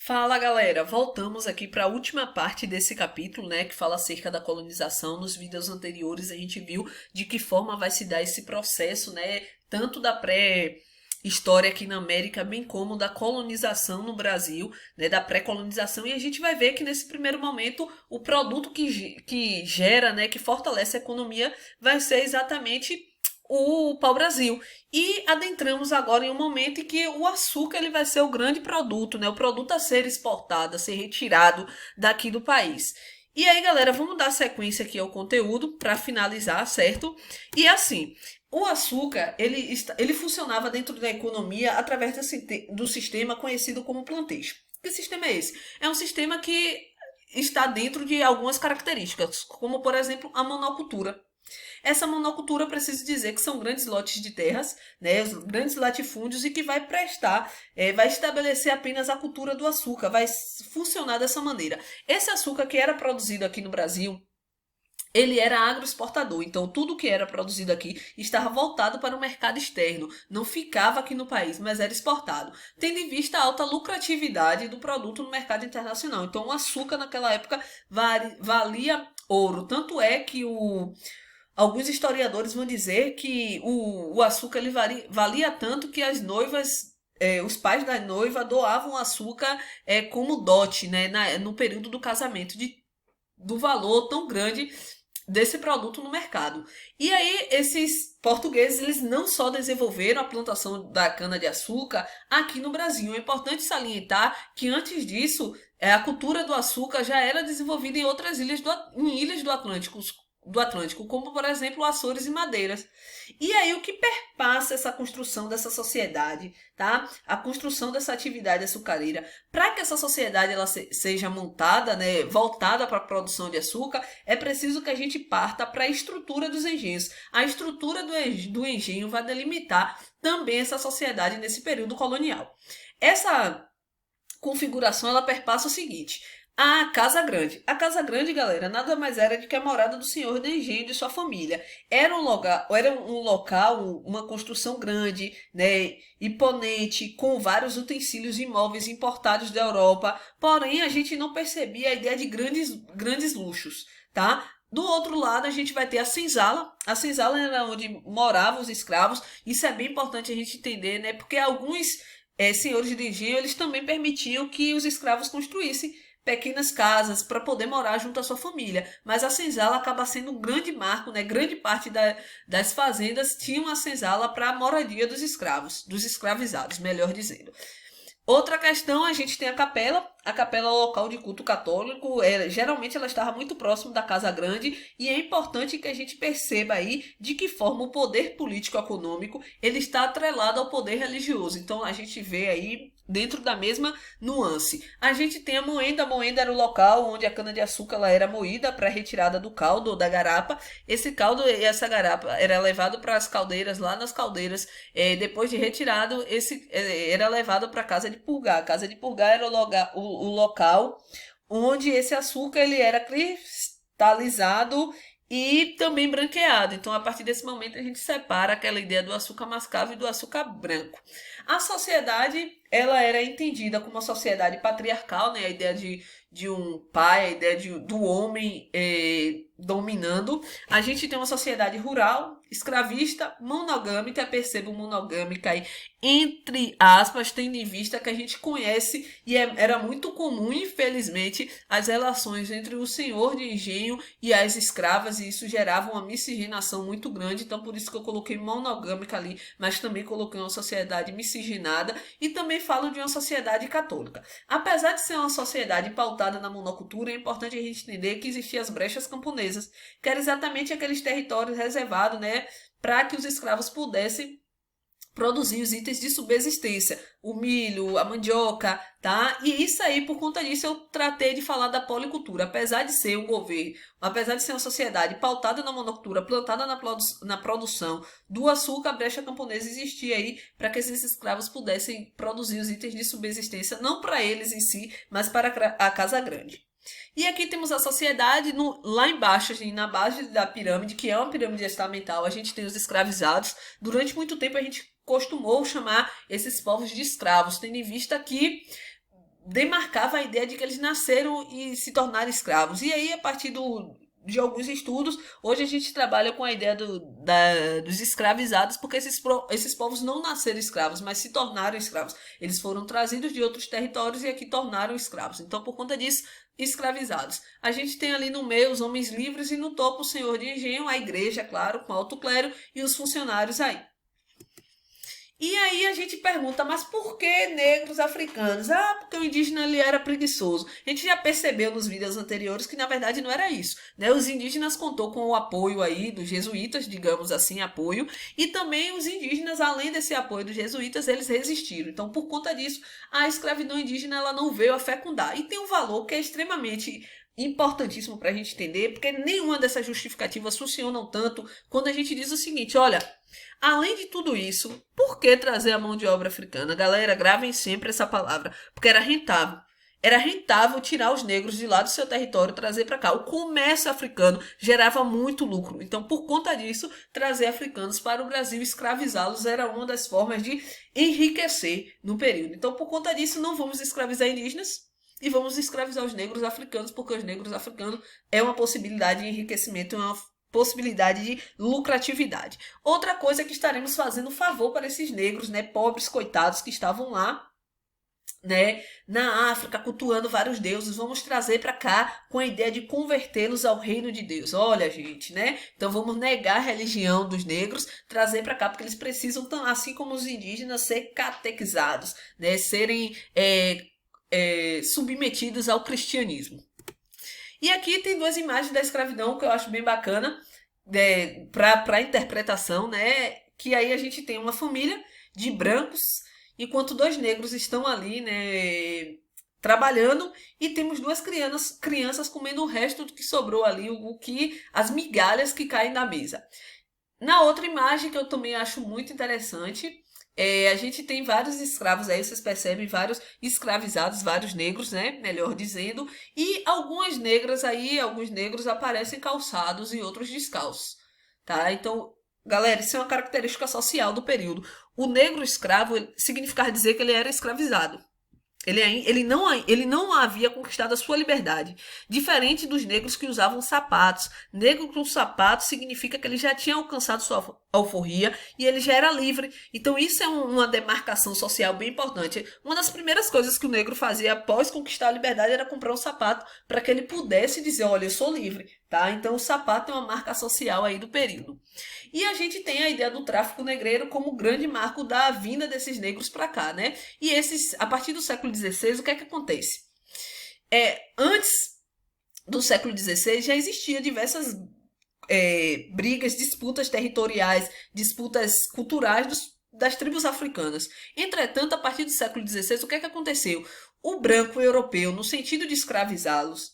Fala galera, voltamos aqui para a última parte desse capítulo, né, que fala acerca da colonização. Nos vídeos anteriores a gente viu de que forma vai se dar esse processo, né, tanto da pré-história aqui na América, bem como da colonização no Brasil, né, da pré-colonização, e a gente vai ver que nesse primeiro momento o produto que gera, né, que fortalece a economia vai ser exatamente o pau-brasil. E adentramos agora em um momento em que o açúcar ele vai ser o grande produto, né? O produto a ser exportado, a ser retirado daqui do país. E aí, galera, vamos dar sequência aqui ao conteúdo para finalizar, certo? E assim, o açúcar ele funcionava dentro da economia através do sistema conhecido como plantation. Que sistema é esse? É um sistema que está dentro de algumas características, como por exemplo a monocultura. Essa monocultura, preciso dizer que são grandes lotes de terras, né, grandes latifúndios e que vai prestar, vai estabelecer apenas a cultura do açúcar, vai funcionar dessa maneira. Esse açúcar que era produzido aqui no Brasil, ele era agroexportador, então tudo que era produzido aqui estava voltado para o mercado externo, não ficava aqui no país, mas era exportado, tendo em vista a alta lucratividade do produto no mercado internacional. Então o açúcar naquela época valia ouro, tanto é que alguns historiadores vão dizer que o açúcar ele valia tanto que as noivas, os pais da noiva doavam açúcar como dote, né, no período do casamento, do valor tão grande desse produto no mercado. E aí esses portugueses eles não só desenvolveram a plantação da cana-de-açúcar aqui no Brasil. É importante salientar que antes disso a cultura do açúcar já era desenvolvida em outras em ilhas do Atlântico, como por exemplo Açores e Madeiras. E aí o que perpassa essa construção dessa sociedade, tá? A construção dessa atividade açucareira, para que essa sociedade ela seja montada, né, voltada para a produção de açúcar, é preciso que a gente parta para a estrutura dos engenhos. A estrutura do engenho vai delimitar também essa sociedade nesse período colonial. Essa configuração ela perpassa o seguinte: a Casa Grande. A Casa Grande, galera, nada mais era do que a morada do senhor do engenho e de sua família. Era um local, uma construção grande, né, imponente, com vários utensílios e móveis importados da Europa. Porém, a gente não percebia a ideia de grandes luxos, tá? Do outro lado, a gente vai ter a senzala. A senzala era onde moravam os escravos. Isso é bem importante a gente entender, né? Porque alguns senhores de engenho, eles também permitiam que os escravos construíssem pequenas casas para poder morar junto à sua família. Mas a senzala acaba sendo um grande marco, né? Grande parte das fazendas tinham a senzala para a moradia dos escravos, dos escravizados, melhor dizendo. Outra questão, a gente tem a capela local de culto católico, geralmente ela estava muito próximo da Casa Grande, e é importante que a gente perceba aí de que forma o poder político-econômico ele está atrelado ao poder religioso. Então a gente vê aí dentro da mesma nuance. A gente tem a moenda era o local onde a cana-de-açúcar ela era moída para retirada do caldo ou da garapa. Esse caldo e essa garapa era levado para as caldeiras, lá nas caldeiras, depois de retirado, esse era levado para a casa de purgar. A casa de purgar era o local onde esse açúcar ele era cristalizado e também branqueado. Então, a partir desse momento, a gente separa aquela ideia do açúcar mascavo e do açúcar branco. A sociedade, ela era entendida como uma sociedade patriarcal, né? A ideia de um pai, a ideia do homem dominando. A gente tem uma sociedade rural, escravista, monogâmica, percebo monogâmica aí, entre aspas, tendo em vista que a gente conhece e era muito comum, infelizmente, as relações entre o senhor de engenho e as escravas, e isso gerava uma miscigenação muito grande. Então por isso que eu coloquei monogâmica ali, mas também coloquei uma sociedade miscigenada, e também falo de uma sociedade católica. Apesar de ser uma sociedade pautada na monocultura, é importante a gente entender que existiam as brechas camponesas, que eram exatamente aqueles territórios reservados, né, para que os escravos pudessem produzir os itens de subsistência, o milho, a mandioca, tá? E isso aí, por conta disso, eu tratei de falar da policultura. Apesar de ser um governo, apesar de ser uma sociedade pautada na monocultura, plantada na produção do açúcar, a brecha camponesa existia aí para que esses escravos pudessem produzir os itens de subsistência, não para eles em si, mas para a casa grande. E aqui temos a sociedade lá embaixo, assim, na base da pirâmide, que é uma pirâmide estamental. A gente tem os escravizados. Durante muito tempo a gente costumou chamar esses povos de escravos, tendo em vista que demarcava a ideia de que eles nasceram e se tornaram escravos. E aí, a partir de alguns estudos, hoje a gente trabalha com a ideia dos escravizados, porque esses povos não nasceram escravos, mas se tornaram escravos. Eles foram trazidos de outros territórios e aqui tornaram escravos. Então, por conta disso, escravizados. A gente tem ali no meio os homens livres e no topo o senhor de engenho, a igreja, claro, com alto clero e os funcionários aí. E aí a gente pergunta, mas por que negros africanos? Ah, porque o indígena ele era preguiçoso. A gente já percebeu nos vídeos anteriores que na verdade não era isso, né? Os indígenas contou com o apoio aí dos jesuítas, digamos assim, apoio, e também os indígenas, além desse apoio dos jesuítas, eles resistiram. Então, por conta disso, a escravidão indígena ela não veio a fecundar. E tem um valor que é extremamente importantíssimo para a gente entender, porque nenhuma dessas justificativas funcionam tanto quando a gente diz o seguinte, olha, além de tudo isso, por que trazer a mão de obra africana? Galera, gravem sempre essa palavra, porque era rentável. Era rentável tirar os negros de lá do seu território e trazer para cá. O comércio africano gerava muito lucro. Então, por conta disso, trazer africanos para o Brasil e escravizá-los era uma das formas de enriquecer no período. Então, por conta disso, não vamos escravizar indígenas e vamos escravizar os negros africanos, porque os negros africanos é uma possibilidade de enriquecimento, é uma possibilidade de lucratividade. Outra coisa é que estaremos fazendo favor para esses negros, né, pobres coitados que estavam lá, né, na África, cultuando vários deuses, vamos trazer para cá com a ideia de convertê-los ao reino de Deus. Olha, gente, né? Então vamos negar a religião dos negros, trazer para cá, porque eles precisam, assim como os indígenas, ser catequizados, né, serem submetidos ao cristianismo. E aqui tem duas imagens da escravidão que eu acho bem bacana para interpretação, né? Que aí a gente tem uma família de brancos, enquanto dois negros estão ali, né? Trabalhando e temos duas crianças comendo o resto do que sobrou ali, as migalhas que caem da mesa. Na outra imagem que eu também acho muito interessante, a gente tem vários escravos aí, vocês percebem, vários escravizados, vários negros, né? Melhor dizendo. E algumas negras aí, alguns negros aparecem calçados e outros descalços, tá? Então, galera, isso é uma característica social do período. O negro escravo significava dizer que ele era escravizado. Ele não havia conquistado a sua liberdade. Diferente dos negros que usavam sapatos. Negro com sapato significa que ele já tinha alcançado sua alforria e ele já era livre. Então isso é uma demarcação social bem importante. Uma das primeiras coisas que o negro fazia após conquistar a liberdade era comprar um sapato para que ele pudesse dizer, olha, eu sou livre. Tá? Então o sapato é uma marca social aí do período. E a gente tem a ideia do tráfico negreiro como grande marco da vinda desses negros para cá, né? E a partir do século XVI, o que é que acontece? Antes do século XVI já existia diversas brigas, disputas territoriais, disputas culturais das tribos africanas. Entretanto, a partir do século XVI, o que é que aconteceu? O branco europeu, no sentido de escravizá-los,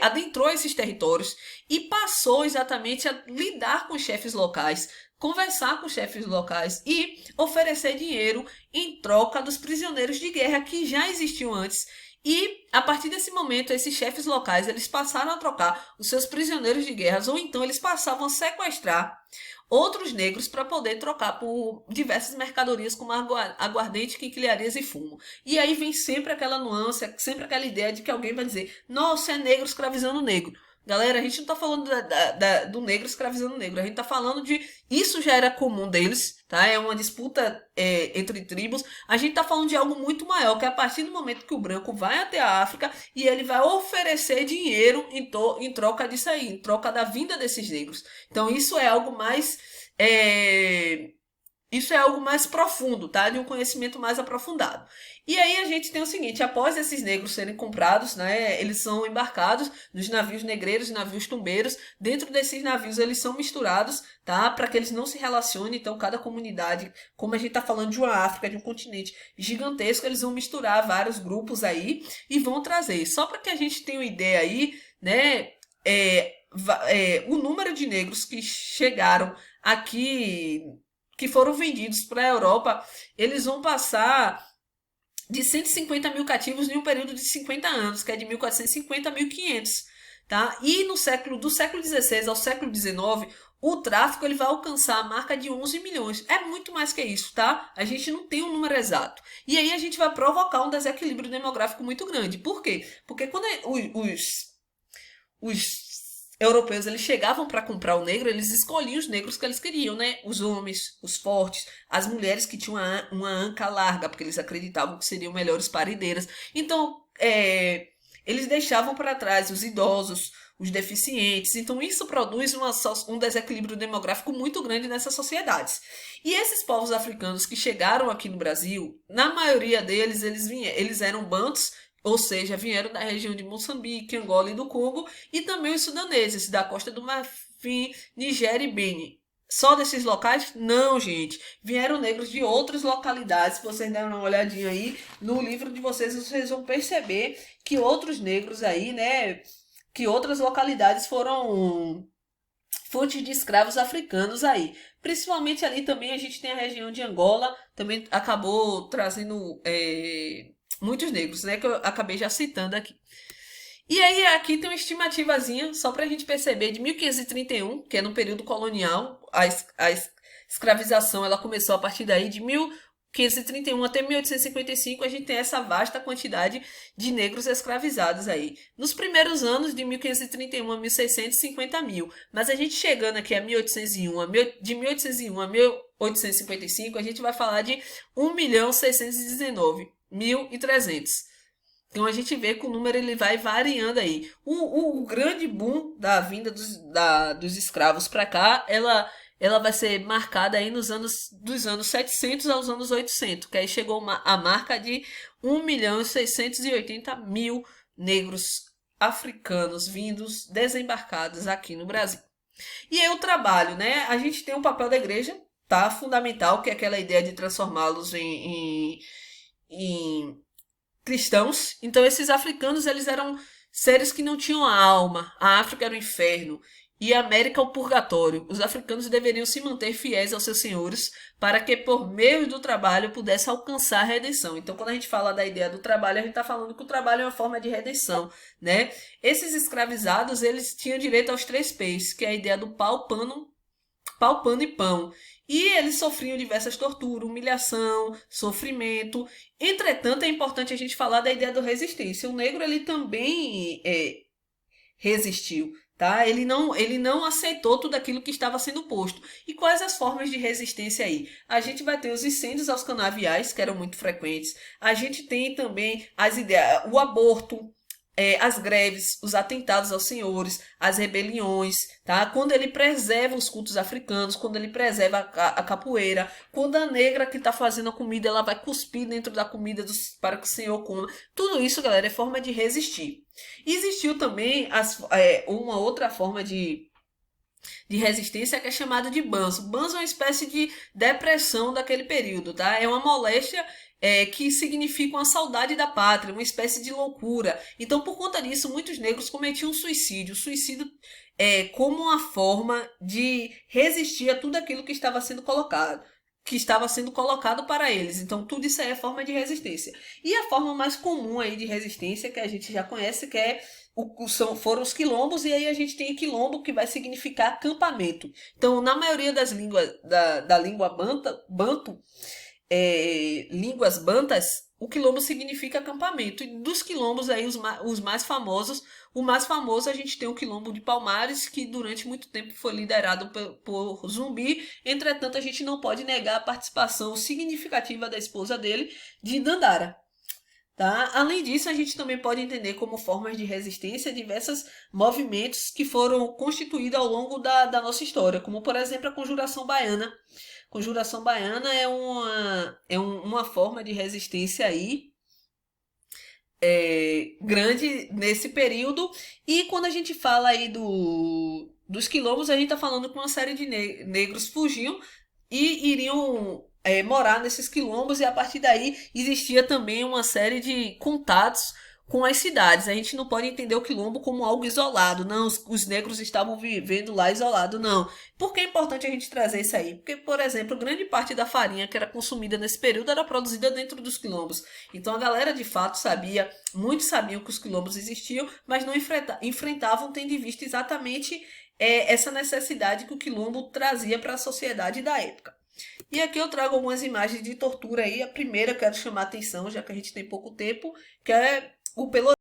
adentrou esses territórios e passou exatamente a lidar com os chefes locais, conversar com os chefes locais e oferecer dinheiro em troca dos prisioneiros de guerra que já existiam antes. E a partir desse momento, esses chefes locais eles passaram a trocar os seus prisioneiros de guerra, ou então eles passavam a sequestrar outros negros para poder trocar por diversas mercadorias como aguardente, quinquilharias e fumo. E aí vem sempre aquela nuance, sempre aquela ideia de que alguém vai dizer, nossa, é negro escravizando negro. Galera, a gente não está falando do negro escravizando o negro, a gente está falando de... Isso já era comum deles, tá? É uma disputa entre tribos. A gente está falando de algo muito maior, que é a partir do momento que o branco vai até a África e ele vai oferecer dinheiro em troca disso aí, em troca da vinda desses negros. Então isso é algo mais... Isso é algo mais profundo, tá? De um conhecimento mais aprofundado. E aí a gente tem o seguinte, após esses negros serem comprados, né, eles são embarcados nos navios negreiros e navios tumbeiros. Dentro desses navios eles são misturados, tá? Para que eles não se relacionem. Então cada comunidade, como a gente tá falando de uma África, de um continente gigantesco, eles vão misturar vários grupos aí e vão trazer. Só para que a gente tenha uma ideia aí, né, o número de negros que chegaram aqui, que foram vendidos para a Europa, eles vão passar de 150 mil cativos em um período de 50 anos, que é de 1450 a 1500. tá? E do século XVI ao século XIX, o tráfico ele vai alcançar a marca de 11 milhões. É muito mais que isso, tá? A gente não tem um número exato. E aí a gente vai provocar um desequilíbrio demográfico muito grande. Por quê? Porque quando os europeus eles chegavam para comprar o negro, eles escolhiam os negros que eles queriam, né? Os homens, os fortes, as mulheres que tinham uma anca larga, porque eles acreditavam que seriam melhores parideiras. Então, eles deixavam para trás os idosos, os deficientes. Então, isso produz um desequilíbrio demográfico muito grande nessas sociedades. E esses povos africanos que chegaram aqui no Brasil, na maioria deles, eles eram bantos, ou seja, vieram da região de Moçambique, Angola e do Congo, e também os sudaneses, da Costa do Marfim, Nigéria e Benin. Só desses locais? Não, gente. Vieram negros de outras localidades. Se vocês derem uma olhadinha aí no livro de vocês, vocês vão perceber que outros negros aí, né, que outras localidades foram fontes de escravos africanos aí. Principalmente ali também a gente tem a região de Angola, também acabou trazendo muitos negros, né, que eu acabei já citando aqui. E aí aqui tem uma estimativazinha, só para a gente perceber, de 1531, que é no período colonial, a escravização ela começou a partir daí, de 1531 até 1855, a gente tem essa vasta quantidade de negros escravizados aí. Nos primeiros anos, de 1531 a 1650 mil. Mas a gente chegando aqui a 1801, de 1801 a 1855, a gente vai falar de 1.619.300. Então a gente vê que o número ele vai variando aí. O grande boom da vinda dos escravos para cá, ela vai ser marcada aí dos anos 700 aos anos 800, que aí chegou a marca de 1.680.000 negros africanos vindos, desembarcados aqui no Brasil. E aí o trabalho, né? A gente tem o papel da igreja, tá? Fundamental, que é aquela ideia de transformá-los em cristãos. Então esses africanos eles eram seres que não tinham alma. A África era o inferno e a América o purgatório. Os africanos deveriam se manter fiéis aos seus senhores para que por meio do trabalho pudesse alcançar a redenção. Então quando a gente fala da ideia do trabalho, a gente está falando que o trabalho é uma forma de redenção, né? Esses escravizados eles tinham direito aos 3 P's, que é a ideia do pau, pano e pão. E eles sofriam diversas torturas, humilhação, sofrimento. Entretanto, é importante a gente falar da ideia da resistência. O negro ele também resistiu, tá? Ele não aceitou tudo aquilo que estava sendo posto. E quais as formas de resistência aí? A gente vai ter os incêndios aos canaviais, que eram muito frequentes. A gente tem também o aborto, as greves, os atentados aos senhores, as rebeliões, tá? Quando ele preserva os cultos africanos, quando ele preserva a capoeira, quando a negra que está fazendo a comida, ela vai cuspir dentro da comida para que o senhor coma. Tudo isso, galera, é forma de resistir. Existiu também uma outra forma de resistência que é chamada de banzo. Banzo é uma espécie de depressão daquele período, tá? É uma moléstia que significa uma saudade da pátria, uma espécie de loucura. Então, por conta disso, muitos negros cometiam suicídio. O suicídio como uma forma de resistir a tudo aquilo que estava sendo colocado para eles. Então, tudo isso aí é forma de resistência. E a forma mais comum aí de resistência, que a gente já conhece, que foram os quilombos, e aí a gente tem quilombo, que vai significar acampamento. Então, na maioria das línguas da língua banto, línguas bantas, o quilombo significa acampamento. E dos quilombos aí, os mais famosos, o mais famoso a gente tem o quilombo de Palmares, que durante muito tempo foi liderado por Zumbi. Entretanto, a gente não pode negar a participação significativa da esposa dele, de Dandara. Tá? Além disso, a gente também pode entender como formas de resistência diversos movimentos que foram constituídos ao longo da nossa história, como por exemplo a Conjuração Baiana. Conjuração Baiana é uma forma de resistência aí grande nesse período. E quando a gente fala aí dos quilombos, a gente está falando que uma série de negros fugiam e iriam morar nesses quilombos, e a partir daí existia também uma série de contatos com as cidades. A gente não pode entender o quilombo como algo isolado. Não, os negros estavam vivendo lá isolado, não. Por que é importante a gente trazer isso aí? Porque, por exemplo, grande parte da farinha que era consumida nesse período era produzida dentro dos quilombos. Então a galera de fato sabia, muitos sabiam que os quilombos existiam, mas não enfrentavam tendo em vista exatamente essa necessidade que o quilombo trazia para a sociedade da época. E aqui eu trago algumas imagens de tortura aí. A primeira eu quero chamar a atenção, já que a gente tem pouco tempo, que é o Pelourinho.